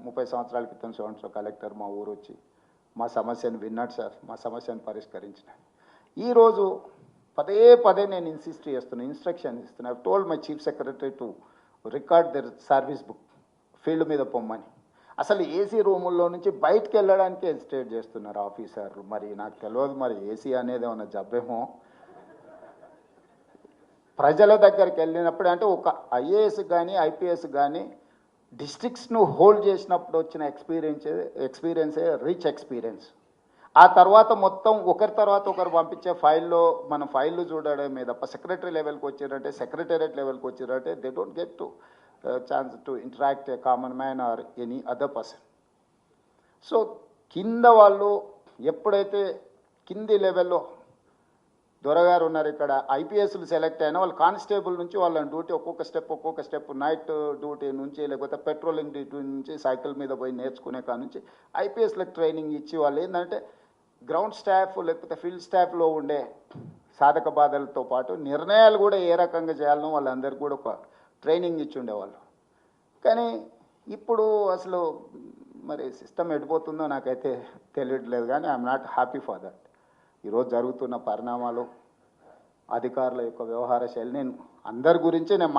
30 సంవత్సరాల క్రితం so collector మా ఊరు వచ్చి మా సమస్యను విన్నాడు సార్, మా సమస్యను పరిష్కరించిన. ఈరోజు పదే పదే నేను ఇన్సిస్ట్ చేస్తున్నా, ఇన్స్ట్రక్షన్ ఇస్తున్నా. I told my chief secretary to record there service book, field మీద పొమ్మని. అసలు ఏసీ రూముల్లో నుంచి బయటకు వెళ్ళడానికి హెసిటేట్ చేస్తున్నారు ఆఫీసర్లు. మరి నాకు తెలియదు, మరి ఏసీ అనేది ఏమన్నా జబ్బేమో. ప్రజల దగ్గరికి వెళ్ళినప్పుడు అంటే ఒక ఐఏఎస్ కానీ ఐపీఎస్ కానీ డిస్ట్రిక్ట్స్ను హోల్డ్ చేసినప్పుడు వచ్చిన ఎక్స్పీరియన్సే రిచ్ ఎక్స్పీరియన్స్. ఆ తర్వాత మొత్తం ఒకరి తర్వాత ఒకరు పంపించే ఫైల్లో మన ఫైళ్ళు చూడడమే తప్ప సెక్రటరీ లెవెల్కి వచ్చారంటే, సెక్రటేరియట్ లెవెల్కి వచ్చారంటే they don't get to chance to interact a common man or any other person. So కింద వాళ్ళు ఎప్పుడైతే కింది లెవెల్లో దొరగారు ఉన్నారు, ఇక్కడ ఐపీఎస్లు సెలెక్ట్ అయినా వాళ్ళు కానిస్టేబుల్ నుంచి వాళ్ళని డ్యూటీ ఒక్కొక్క స్టెప్ నైట్ డ్యూటీ నుంచి లేకపోతే పెట్రోలింగ్ డ్యూటీ నుంచి సైకిల్ మీద పోయి నేర్చుకునే కాడ నుంచి ఐపీఎస్లకు ట్రైనింగ్ ఇచ్చి వాళ్ళు ఏంటంటే గ్రౌండ్ స్టాఫ్ లేకపోతే ఫీల్డ్ స్టాఫ్లో ఉండే సాధక బాధలతో పాటు నిర్ణయాలు కూడా ఏ రకంగా చేయాలనో వాళ్ళందరికీ కూడా ఒక ట్రైనింగ్ ఇచ్చి ఉండేవాళ్ళు. కానీ ఇప్పుడు అసలు మరి సిస్టమ్ ఎడిపోతుందో నాకైతే తెలియట్లేదు. కానీ I'm not happy for that. ఈరోజు జరుగుతున్న పరిణామాలు, అధికారుల యొక్క వ్యవహార శైలి, నేను అందరి గురించి నేను